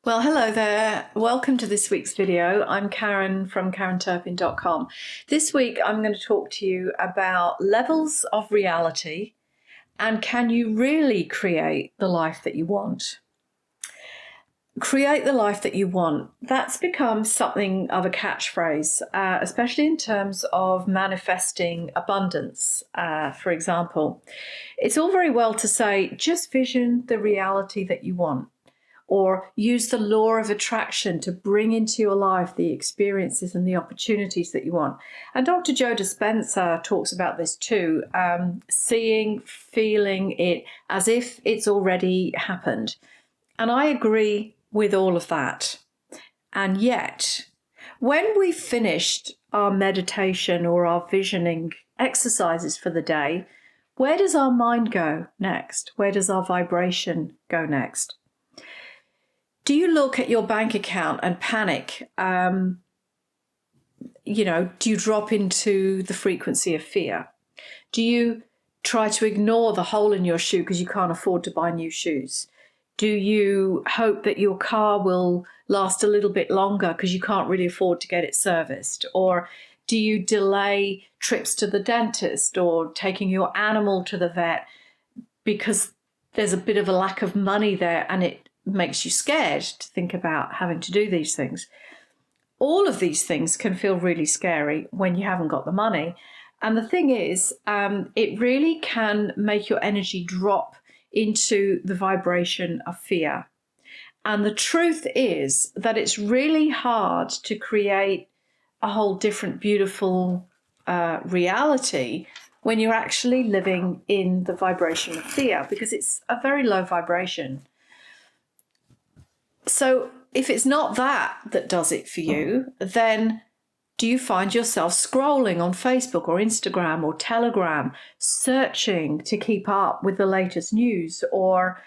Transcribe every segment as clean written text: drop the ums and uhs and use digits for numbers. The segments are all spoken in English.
Well, hello there. Welcome to this week's video. I'm Karen from KarenTurpin.com. This week I'm going to talk to you about levels of reality and can you really create the life that you want? Create the life that you want. That's become something of a catchphrase, especially in terms of manifesting abundance, for example. It's all very well to say, just vision the reality that you want, or use the law of attraction to bring into your life the experiences and the opportunities that you want. And Dr. Joe Dispenza talks about this too, seeing, feeling it as if it's already happened. And I agree with all of that. And yet, when we've finished our meditation or our visioning exercises for the day, where does our mind go next? Where does our vibration go next? Do you look at your bank account and panic? Do you drop into the frequency of fear? Do you try to ignore the hole in your shoe because you can't afford to buy new shoes? Do you hope that your car will last a little bit longer because you can't really afford to get it serviced? Or do you delay trips to the dentist or taking your animal to the vet because there's a bit of a lack of money there and it makes you scared to think about having to do these things? All of these things can feel really scary when you haven't got the money. And the thing is, it really can make your energy drop into the vibration of fear. And the truth is that it's really hard to create a whole different, beautiful reality when you're actually living in the vibration of fear, because it's a very low vibration. So if it's not that does it for you, then do you find yourself scrolling on Facebook or Instagram or Telegram, searching to keep up with the latest news, or,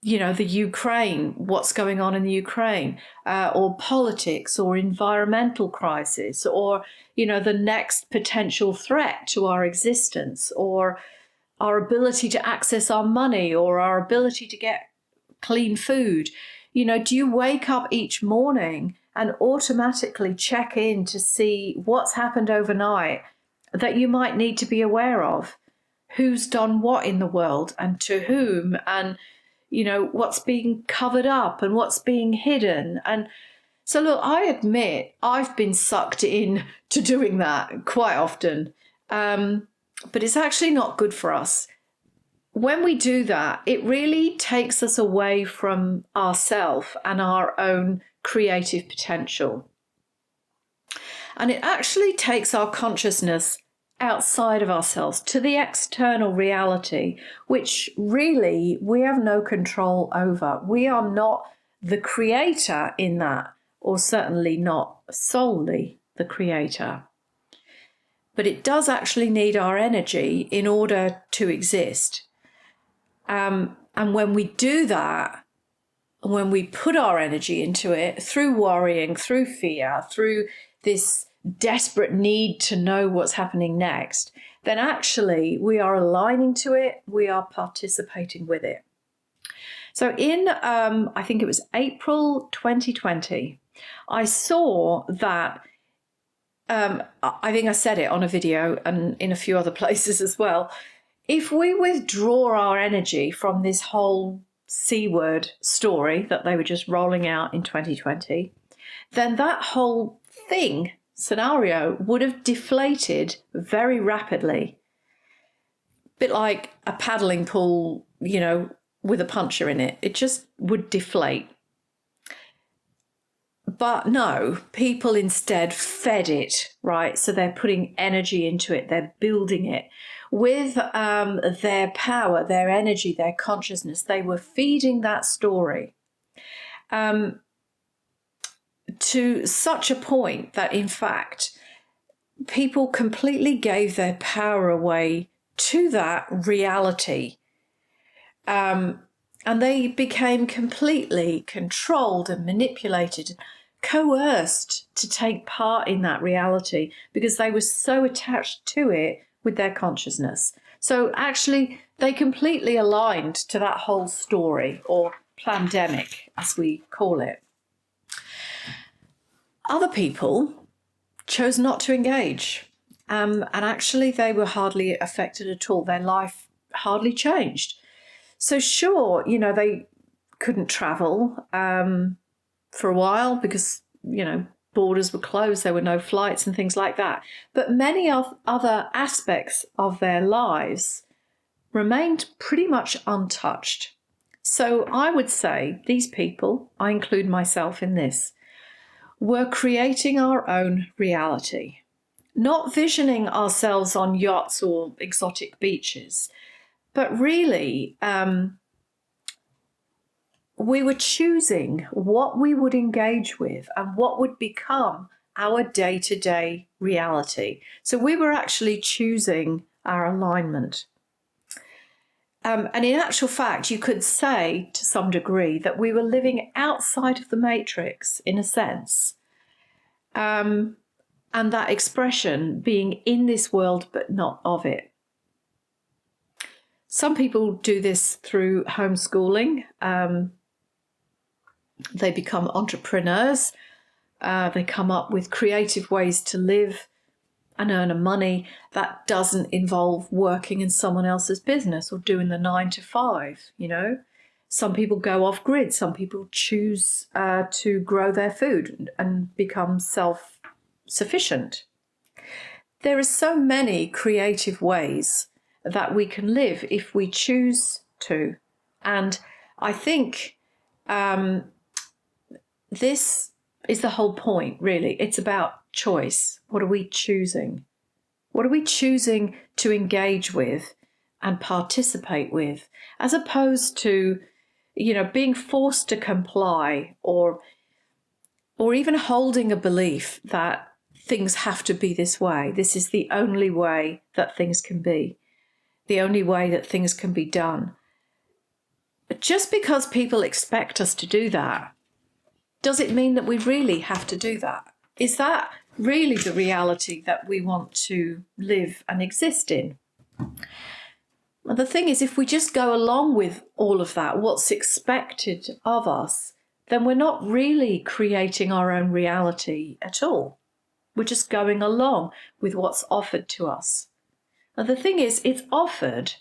the Ukraine, what's going on in the Ukraine, or politics or environmental crisis, or, the next potential threat to our existence, or our ability to access our money, or our ability to get clean food? Do you wake up each morning and automatically check in to see what's happened overnight that you might need to be aware of? Who's done what in the world and to whom, and, what's being covered up and what's being hidden. And so, look, I admit I've been sucked in to doing that quite often, but it's actually not good for us. When we do that, it really takes us away from ourselves and our own creative potential. And it actually takes our consciousness outside of ourselves to the external reality, which really we have no control over. We are not the creator in that, or certainly not solely the creator. But it does actually need our energy in order to exist. And when we do that, when we put our energy into it through worrying, through fear, through this desperate need to know what's happening next, then actually we are aligning to it, we are participating with it. So in, I think it was April 2020, I saw that, I think I said it on a video and in a few other places as well, if we withdraw our energy from this whole C word story that they were just rolling out in 2020, then that whole scenario would have deflated very rapidly. A bit like a paddling pool, with a puncture in it. It just would deflate. But no, people instead fed it, right? So they're putting energy into it. They're building it with their power, their energy, their consciousness. They were feeding that story to such a point that, in fact, people completely gave their power away to that reality. And they became completely controlled and manipulated, coerced to take part in that reality because they were so attached to it with their consciousness. So actually, they completely aligned to that whole story or pandemic, as we call it, other people chose not to engage. And actually, they were hardly affected at all. Their life hardly changed. So sure, they couldn't travel for a while because, borders were closed. There were no flights and things like that. But many other aspects of their lives remained pretty much untouched. So I would say these people, I include myself in this, were creating our own reality. Not visioning ourselves on yachts or exotic beaches, but really we were choosing what we would engage with and what would become our day-to-day reality. So we were actually choosing our alignment. And in actual fact, you could say to some degree that we were living outside of the matrix in a sense. And that expression being in this world but not of it. Some people do this through homeschooling. They become entrepreneurs. They come up with creative ways to live and earn money that doesn't involve working in someone else's business or doing the 9 to 5, Some people go off grid. Some people choose to grow their food and become self-sufficient. There are so many creative ways that we can live if we choose to. And I think this is the whole point, really. It's about choice. What are we choosing? What are we choosing to engage with and participate with, as opposed to, being forced to comply or even holding a belief that things have to be this way. This is the only way that things can be, the only way that things can be done. But just because people expect us to do that, does it mean that we really have to do that? Is that really the reality that we want to live and exist in? Well, the thing is, if we just go along with all of that, what's expected of us, then we're not really creating our own reality at all. We're just going along with what's offered to us. And the thing is, it's offered.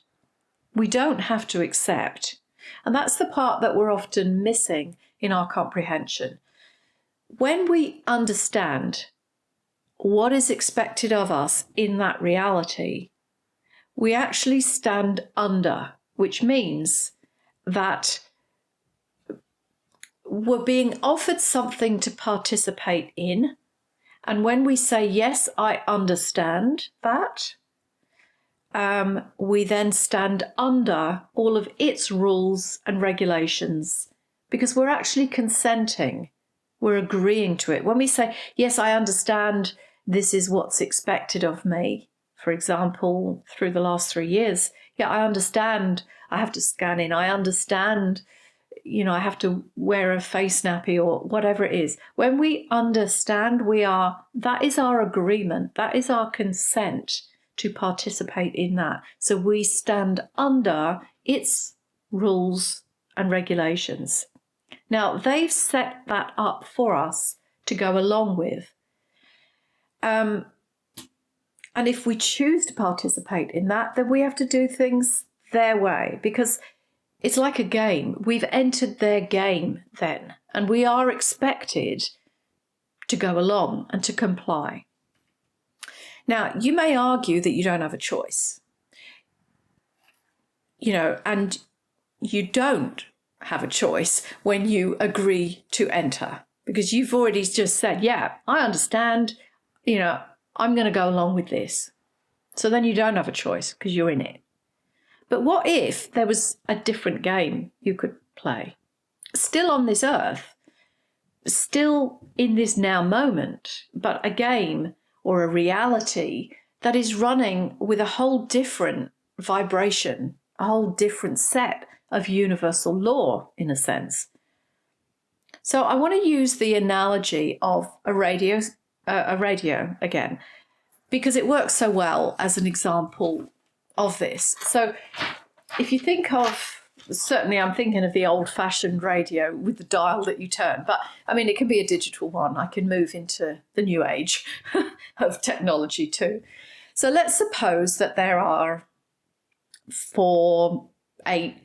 We don't have to accept. And that's the part that we're often missing in our comprehension. When we understand what is expected of us in that reality, we actually stand under, which means that we're being offered something to participate in. And when we say, yes, I understand that, we then stand under all of its rules and regulations because we're actually consenting. We're agreeing to it. When we say, yes, I understand this is what's expected of me, for example, through the last 3 years, I understand I have to scan in. I understand, I have to wear a face nappy or whatever it is. When we understand, that is our agreement. That is our consent to participate in that. So we stand under its rules and regulations. Now, they've set that up for us to go along with. And if we choose to participate in that, then we have to do things their way, because it's like a game. We've entered their game then, and we are expected to go along and to comply. Now, you may argue that you don't have a choice, and you don't have a choice when you agree to enter, because you've already just said, yeah, I understand, I'm going to go along with this. So then you don't have a choice because you're in it. But what if there was a different game you could play? Still on this earth, still in this now moment, but a game or a reality that is running with a whole different vibration, a whole different set of universal law, in a sense. So I want to use the analogy of a radio again, because it works so well as an example of this. So if you think of certainly I'm thinking of the old-fashioned radio with the dial that you turn. But, I mean, it can be a digital one. I can move into the new age of technology too. So let's suppose that there are 4, 8,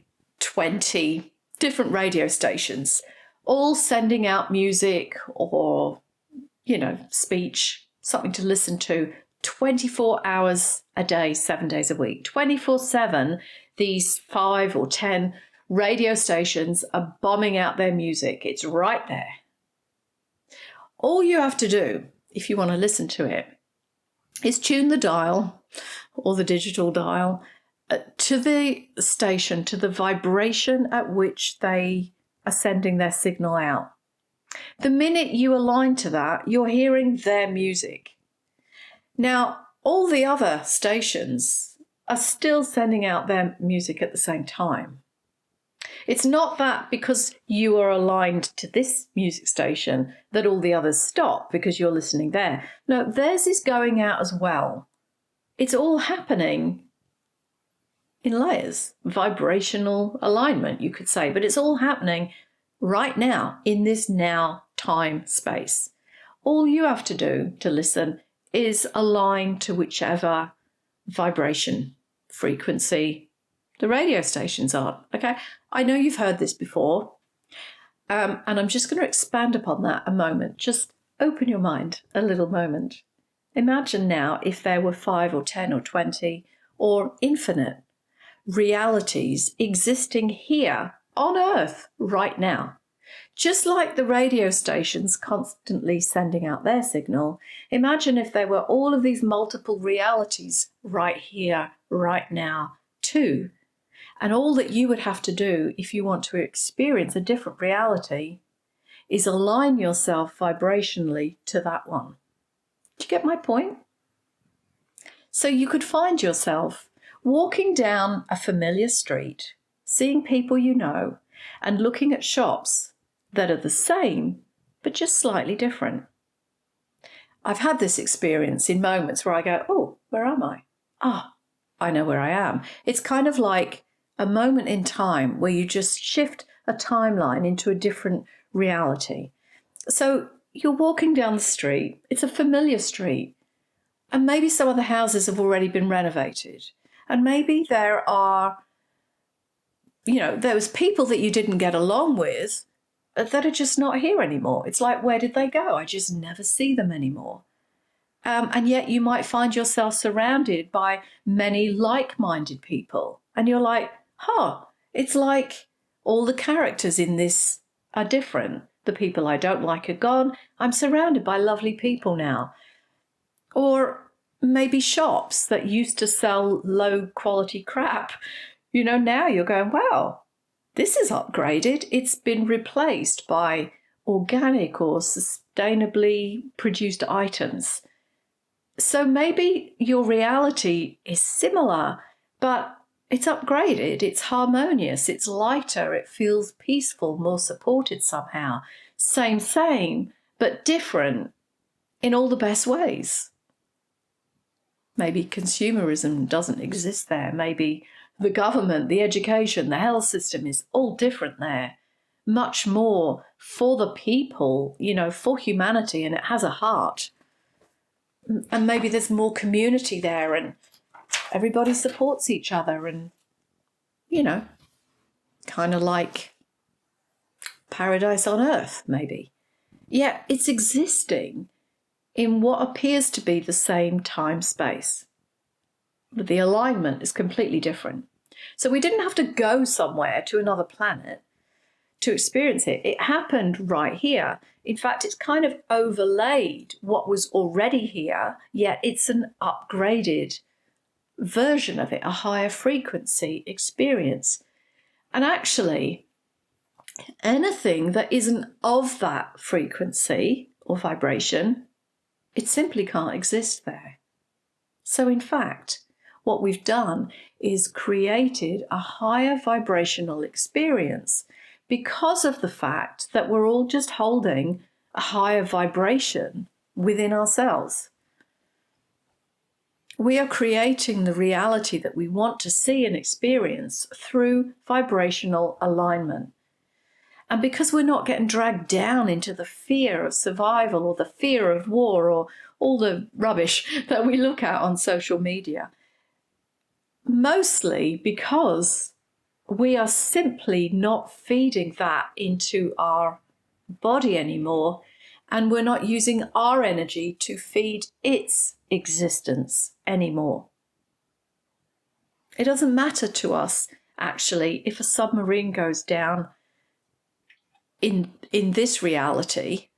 20 different radio stations, all sending out music or, speech, something to listen to 24 hours a day, 7 days a week. 24/7, these 5 or 10 radio stations are bombing out their music. It's right there. All you have to do, if you want to listen to it, is tune the dial or the digital dial to the station, to the vibration at which they are sending their signal out. The minute you align to that, you're hearing their music. Now, all the other stations are still sending out their music at the same time. It's not that because you are aligned to this music station that all the others stop because you're listening there. No, theirs is going out as well. It's all happening in layers, vibrational alignment, you could say, but it's all happening right now in this now time space. All you have to do to listen is align to whichever vibration, frequency the radio stations are. Okay, I know you've heard this before, and I'm just going to expand upon that a moment. Just open your mind a little moment. Imagine now if there were 5 or 10 or 20 or infinite realities existing here on Earth right now. Just like the radio stations constantly sending out their signal, imagine if there were all of these multiple realities right here, right now, too. And all that you would have to do if you want to experience a different reality is align yourself vibrationally to that one. Do you get my point? So you could find yourself walking down a familiar street, seeing people you know, and looking at shops that are the same, but just slightly different. I've had this experience in moments where I go, oh, where am I? I know where I am. It's kind of like a moment in time where you just shift a timeline into a different reality. So you're walking down the street, it's a familiar street, and maybe some of the houses have already been renovated. And maybe there are, there was people that you didn't get along with that are just not here anymore. It's like, where did they go? I just never see them anymore. And yet you might find yourself surrounded by many like-minded people. And you're like, it's like all the characters in this are different. The people I don't like are gone. I'm surrounded by lovely people now. Or maybe shops that used to sell low-quality crap. Now you're going, wow, this is upgraded. It's been replaced by organic or sustainably produced items. So maybe your reality is similar, but it's upgraded, it's harmonious, it's lighter, it feels peaceful, more supported somehow. Same, but different in all the best ways. Maybe consumerism doesn't exist there. Maybe the government, the education, the health system is all different there. Much more for the people, for humanity, and it has a heart. And maybe there's more community there and everybody supports each other and, kind of like paradise on earth, maybe. Yet it's existing in what appears to be the same time space. But the alignment is completely different. So we didn't have to go somewhere to another planet to experience it. It happened right here. In fact, it's kind of overlaid what was already here, yet it's an upgraded version of it, a higher frequency experience. And actually, anything that isn't of that frequency or vibration, it simply can't exist there. So in fact, what we've done is created a higher vibrational experience because of the fact that we're all just holding a higher vibration within ourselves. We are creating the reality that we want to see and experience through vibrational alignment. And because we're not getting dragged down into the fear of survival or the fear of war or all the rubbish that we look at on social media, mostly because we are simply not feeding that into our body anymore, and we're not using our energy to feed its existence anymore. It doesn't matter to us, actually, if a submarine goes down in this reality,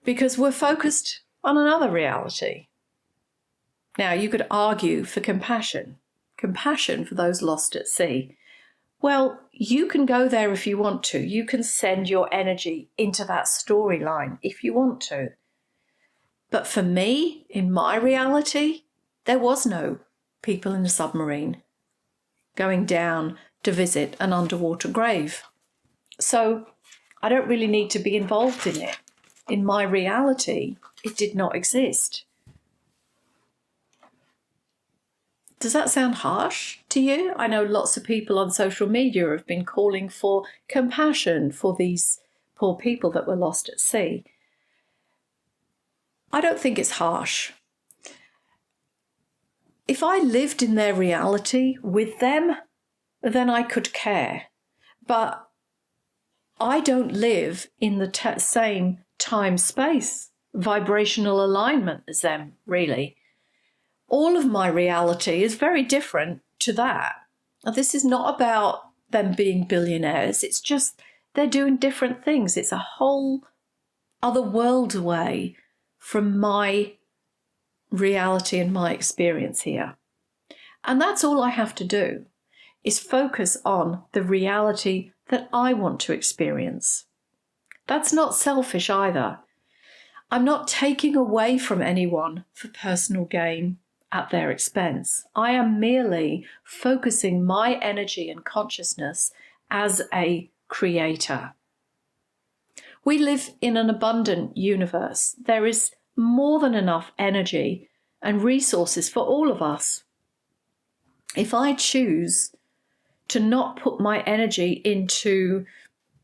because we're focused on another reality. Now, you could argue for compassion for those lost at sea. Well, you can go there if you want to. You can send your energy into that storyline if you want to. But for me, in my reality, there was no people in a submarine going down to visit an underwater grave. So I don't really need to be involved in it. In my reality, it did not exist. Does that sound harsh to you? I know lots of people on social media have been calling for compassion for these poor people that were lost at sea. I don't think it's harsh. If I lived in their reality with them, then I could care. But I don't live in the same time-space vibrational alignment as them, really. All of my reality is very different to that. Now, this is not about them being billionaires. It's just they're doing different things. It's a whole other world away from my reality and my experience here. And that's all I have to do, is focus on the reality that I want to experience. That's not selfish either. I'm not taking away from anyone for personal gain at their expense. I am merely focusing my energy and consciousness as a creator. We live in an abundant universe. There is more than enough energy and resources for all of us. If I choose to not put my energy into,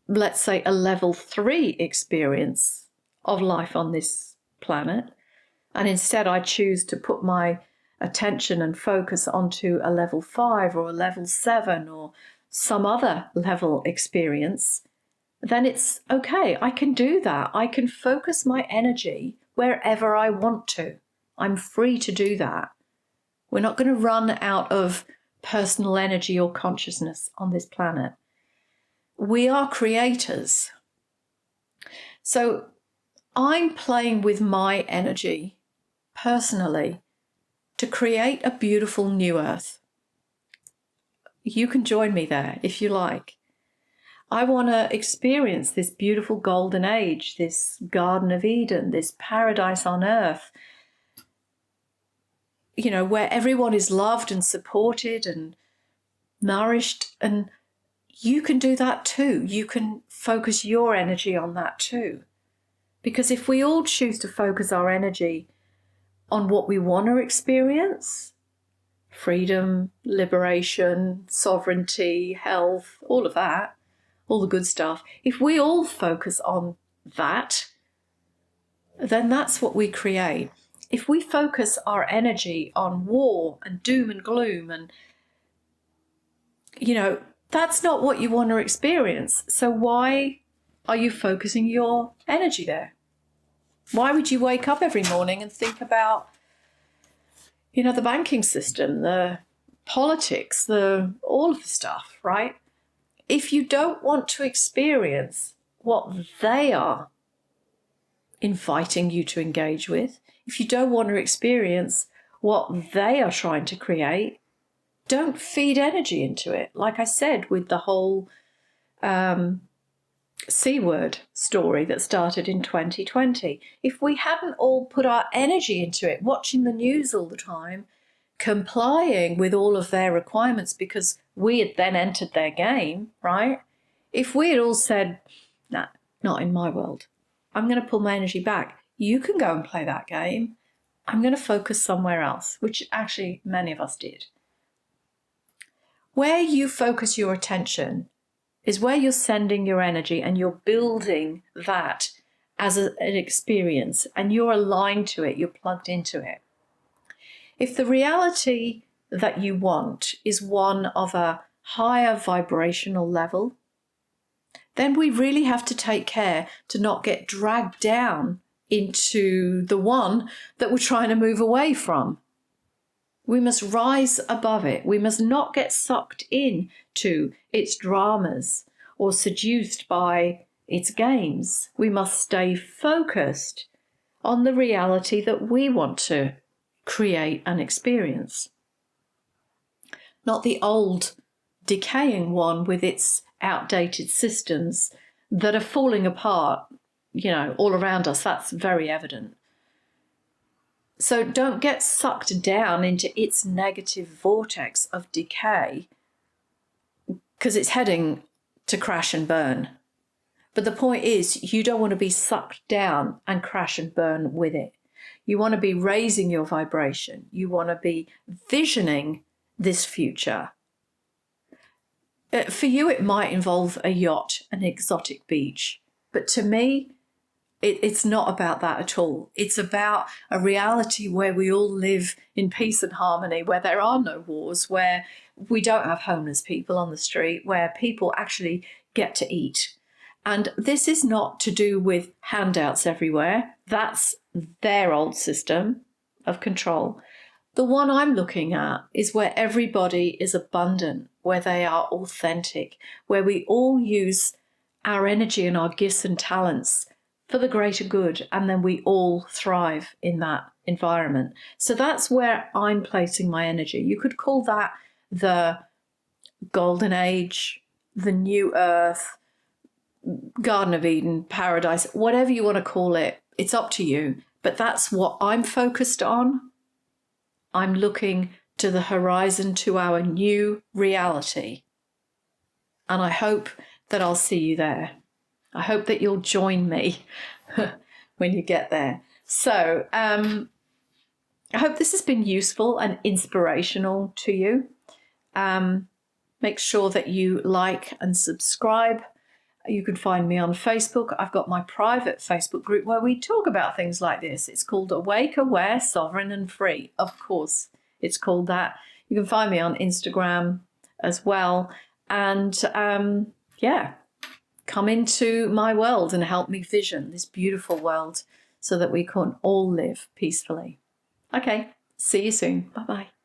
let's say, a level 3 experience of life on this planet, and instead I choose to put my attention and focus onto a level 5 or a level 7 or some other level experience, then it's okay. I can do that. I can focus my energy wherever I want to. I'm free to do that. We're not going to run out of personal energy or consciousness on this planet. We are creators. So I'm playing with my energy personally to create a beautiful new earth. You can join me there if you like. I want to experience this beautiful golden age, this Garden of Eden, this paradise on earth, you know, where everyone is loved and supported and nourished. And you can do that too. You can focus your energy on that too. Because if we all choose to focus our energy on what we want to experience, freedom, liberation, sovereignty, health, all of that, all the good stuff, if we all focus on that, then that's what we create. If we focus our energy on war and doom and gloom and, you know, that's not what you want to experience. So why are you focusing your energy there? Why would you wake up every morning and think about, you know, the banking system, the politics, all of the stuff, right? If you don't want to experience what they are inviting you to engage with, if you don't want to experience what they are trying to create, don't feed energy into it. Like I said, with the whole C word story that started in 2020. If we hadn't all put our energy into it, watching the news all the time, complying with all of their requirements because we had then entered their game, right? If we had all said, nah, not in my world, I'm going to pull my energy back. You can go and play that game. I'm going to focus somewhere else, which actually many of us did. Where you focus your attention is where you're sending your energy, and you're building that as an experience, and you're aligned to it, you're plugged into it. If the reality that you want is one of a higher vibrational level, then we really have to take care to not get dragged down into the one that we're trying to move away from. We must rise above it. We must not get sucked into its dramas or seduced by its games. We must stay focused on the reality that we want to create and experience. Not the old, decaying one with its outdated systems that are falling apart, all around us. That's very evident. So don't get sucked down into its negative vortex of decay, because it's heading to crash and burn. But the point is, you don't want to be sucked down and crash and burn with it. You want to be raising your vibration. You want to be visioning this future. For you, it might involve a yacht, an exotic beach. But to me, it's not about that at all. It's about a reality where we all live in peace and harmony, where there are no wars, where we don't have homeless people on the street, where people actually get to eat. And this is not to do with handouts everywhere. That's their old system of control. The one I'm looking at is where everybody is abundant, where they are authentic, where we all use our energy and our gifts and talents for the greater good, and then we all thrive in that environment. So that's where I'm placing my energy. You could call that the golden age, the new earth, Garden of Eden, paradise, whatever you want to call it. It's up to you. But that's what I'm focused on. I'm looking to the horizon, to our new reality. And I hope that I'll see you there. I hope that you'll join me when you get there. So I hope this has been useful and inspirational to you. Make sure that you like and subscribe. You can find me on Facebook. I've got my private Facebook group where we talk about things like this. It's called Awake, Aware, Sovereign and Free. Of course, it's called that. You can find me on Instagram as well. And come into my world and help me vision this beautiful world so that we can all live peacefully. Okay, see you soon. Bye-bye.